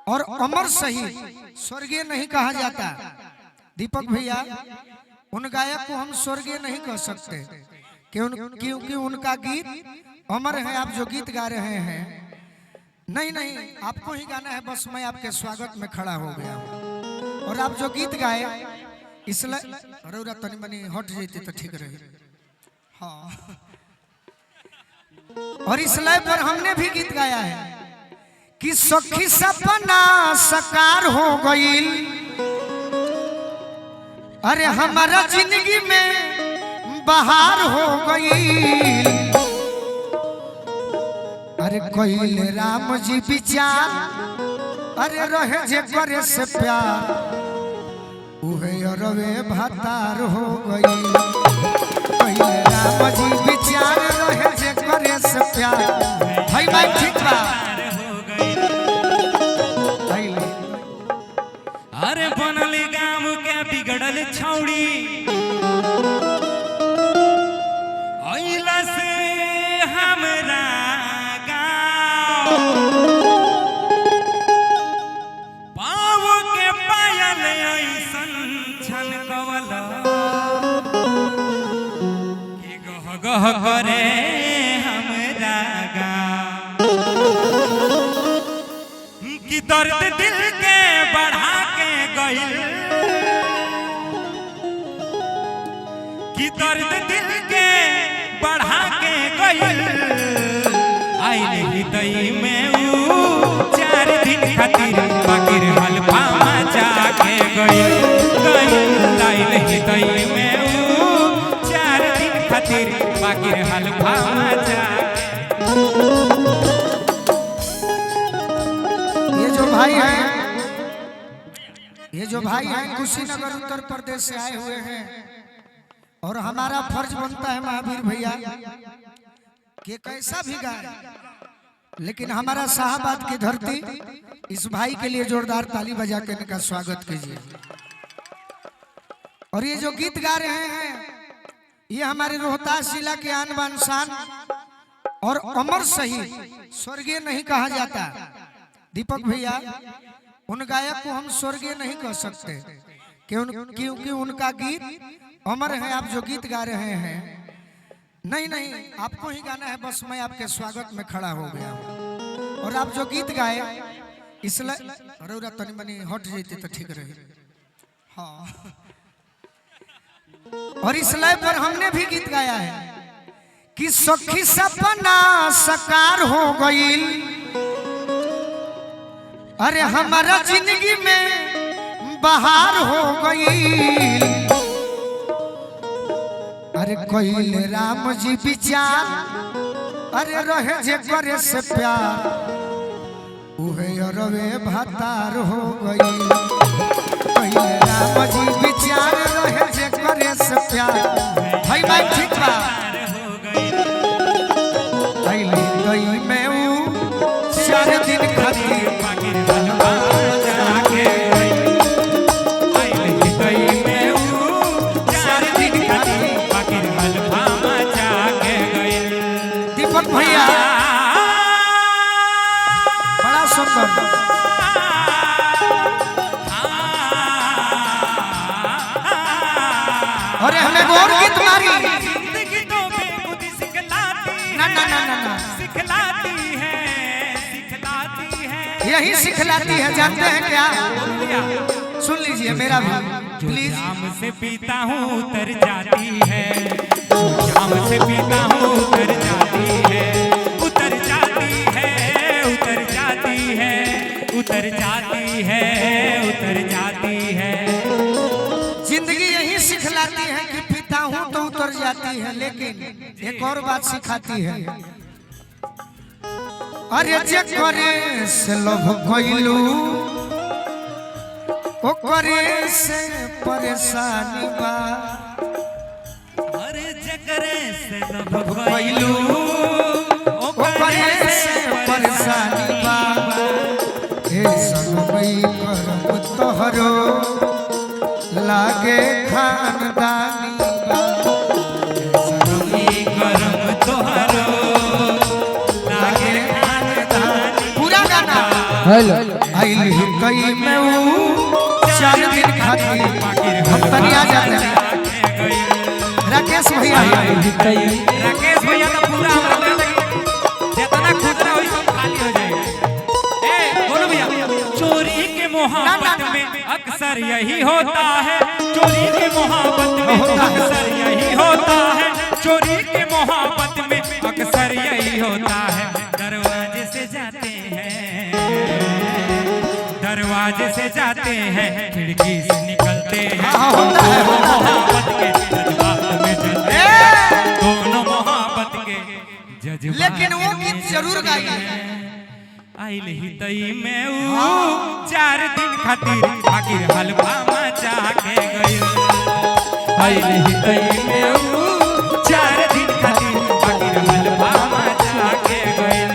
और अमर शहीद स्वर्गीय नहीं कहा जाता। दीपक भैया, उन गायक को हम स्वर्गीय नहीं कह सकते क्योंकि उनका गीत अमर है। आप जो गीत गा रहे हैं, नहीं नहीं, आपको ही गाना है, बस मैं आपके स्वागत में खड़ा हो गया हूँ। और आप जो गीत गाए इसलिए रौरा तनी मनी हट जाती तो ठीक रही। हाँ, और इस लय पर हमने भी गीत गाया है कि सखी सपना साकार हो गई, अरे हमारा जिंदगी में बहार हो गई। अरे कोई राम जी विचार, अरे रहे जे करे से प्यार, उहे अरवे भातार हो गई। कोई राम जी विचार, रहे जे करे से प्यार। भाई भाई ठीक बा। अरे बनल गाँव के बिगड़ल छौड़ी, से हमरा पाव के पायल ऐसन छनकवल कि गह गह करे हमरा कि दर्द दिल के बढ़ा के गइल, कि दर्द दिल के बढ़ा के गइल। आइल हृदय में ऊ 4 दिन खातिर बाकिर हलवा मचा के गइल। आइल हृदय में ऊ 4 दिन खातिर बाकिर हलवा मचा। ये जो भाई हैं कुशीनगर उत्तर प्रदेश से आए हुए हैं, और हमारा फर्ज बनता है महावीर भैया कि कैसा भी गाए, लेकिन हमारा शाहबाद की धरती, इस भाई के लिए जोरदार ताली बजा के इनका स्वागत कीजिए। और ये जो गीत गा रहे हैं, ये हमारे रोहतास जिला के आन बान शान और अमर शहीद स्वर्गीय नहीं कहा जाता। दीपक भैया, उन गायक को हम स्वर्गीय नहीं कह सकते क्योंकि उनका गीत अमर है। आप जो गीत गा रहे हैं, नहीं नहीं, आपको ही गाना है, बस मैं आपके स्वागत में खड़ा हो गया हूँ। और आप जो गीत गाए इसलिए रौरा तनी मनी हट जाती तो ठीक रही। हाँ, और इस लय पर हमने भी गीत गाया है कि सखी सपना साकार हो गई, अरे हमारा जिंदगी में बहार हो गई। अरे कोई राम जी विचार, अरे रहे जे करे से प्यार, उहे अरवे भातार हो गई। कोई राम जी विचार, रहे जे करे से प्यार। भाई भाई ठीक बा। आइली गई में ऊ 4 दिन खातिर बाकिर हलवा मचा के गई। आइली गई में ऊ 4 दिन खातिर बाकिर हलवा मचा के गई। दीपक भैया, बड़ा सुंदर। अरे हमें और गीत मारी, जिंदगी तो बेखुदी सिखलाती ना ना ना ना, सिखलाती है, सिखलाती है, यही सिखलाती है। जानते हैं क्या? सुन लीजिए मेरा भी प्लीज। जाम से पीता हूँ उतर जाती है, जाम से पीता हूँ उतर जाती है, उतर जाती है, उतर जाती है, उतर जाती है, उतर जाती है। जिंदगी यही सिखलाती है कि पीता हूँ तो उतर जाती है, लेकिन एक और बात सिखाती है। अरे जे करे से लोभ भइलू, ओ करे से परेशानी बा। अरे जे करे से लोभ भइलू, ओ करे से परेशानी बा। हे सनमई करम तोहरो, लागे खानदानी बा। सनमई करम तोहरो, लागे खानदानी। पूरा गाना। हेलो आइल ही कई में ऊ 4 दिन खातिर हम तनी आ जाते हैं राकेश भैया राकेश भैया तो पूरा हमरा जितना खुदरा वही सब खाली हो जाएगा। ए बोलो भैया, चोरी के मोहब्बत में अक्सर यही होता है, चोरी के मोहब्बत में अक्सर यही होता है, चोरी के मोहब्बत में अक्सर यही होता है। दरवाजे से जाते हैं, दरवाजे से जाते हैं, खिड़की से निकलते हैं, मोहब्बत के जज्बात में चलते हैं, दोनों मोहब्बत के जज्बात। लेकिन वो गीत जरूर गाइए। आइल ही तई में ऊ 4 दिन खातिर आखिर हलवा मचा के गइल। आइल ही तई में ऊ 4 दिन खातिर आखिर हलवा मचा के गइल।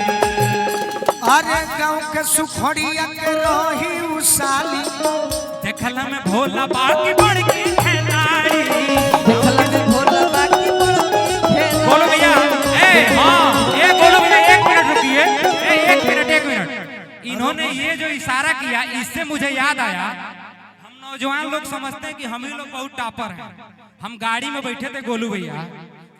अरे गांव के सुखड़िया के रही उ साली, देखला में भोला बाकी बड़की खेनारी, देखला में भोला बाकी बड़की खेनारी। बोलो भैया, ए हां ये बोलो भैया, 1 मिनट रुकिए, 1 मिनट 1 मिनट। इन्होंने ये जो इशारा किया, इससे मुझे याद आया, हम नौजवान लोग समझते हैं कि हम ही लोग बहुत टॉपर हैं। हम गाड़ी में बैठे थे गोलू भैया,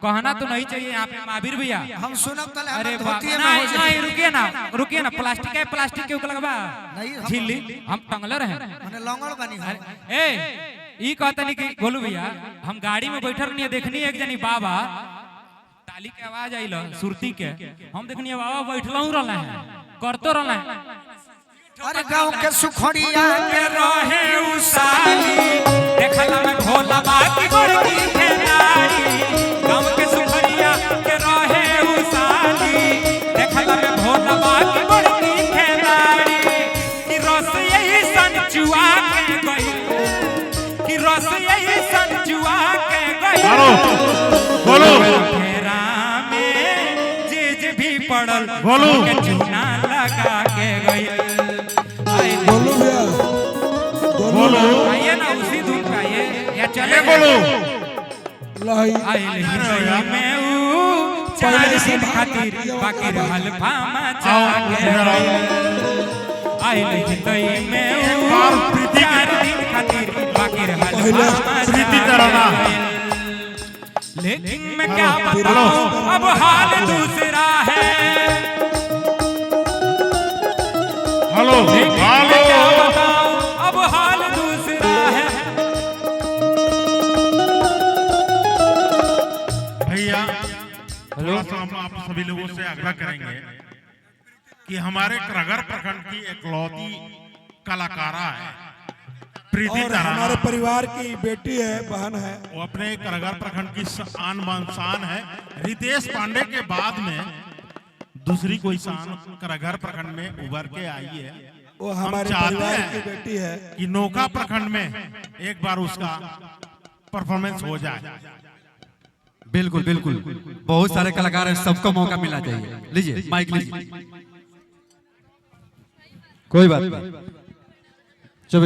कहना तो नहीं चाहिए यहाँ पे महावीर भैया, हम सुनब तले अरे धोतिए में नहीं हो जाए। नहीं रुकिए ना प्लास्टिक है, प्लास्टिक के लगवा झिल्ली हम टंगलर हैं माने लंगड़ बनी हो। ए ई कहतनी कि गोलू भैया, हम गाड़ी में बैठल नहीं देखनी एक जनी बाबा, ताली के आवाज आइल सुरती के, हम देखनी बाबा बैठलहु रहले हैं, करतो रहले हैं। अरे गांव के सुखड़िया के रहे उ साली, देखला में भोला बाकी बड़की खेनारी, गांव के सुखड़िया के रहे उ साली, देखला में भोला बाकी बड़की खेनारी, कि रस यही सन जुआ के गई, कि रस यही सन जुआ के गई। बोलो फेरा में जे भी पड़ल बोलो के चूना लगा के गई। बोलो भैया, बोलो आइए ना उसी धुन पे आइए या चले बोलो लाही आइल ही गई में ऊ 4 दिन खातिर बाकी हलफा मचा के आइल ही गई में ऊ 4 दिन खातिर बाकी हलफा प्रीति तराना। लेकिन मैं क्या बताऊं, अब हाल दूसरा है। हेलो मैं क्या बताऊं, अब हाल दूसरा है। भैया, थोड़ा सा हम आप सभी लोगों से आग्रह करेंगे कि हमारे करगर प्रखंड की एकलौती कलाकारा है प्रीति और तराना। हमारे परिवार की बेटी है, बहन है। वो अपने करगर प्रखंड की आन बान शान है। रितेश पांडे के बाद में दूसरी कोई शान करगर प्रखंड में उभर के आई है। वो हम हमारे चाहते परिवार की हैं बेटी है। कि नौका प्रखंड में एक बार उसका परफॉर्मेंस हो जाए। बिल्कुल बिल्कुल, बहुत सारे कलाकार हैं, सबको मौका मिलना चाहिए। लीजिए माइक लीजिए, कोई बात नहीं, चुप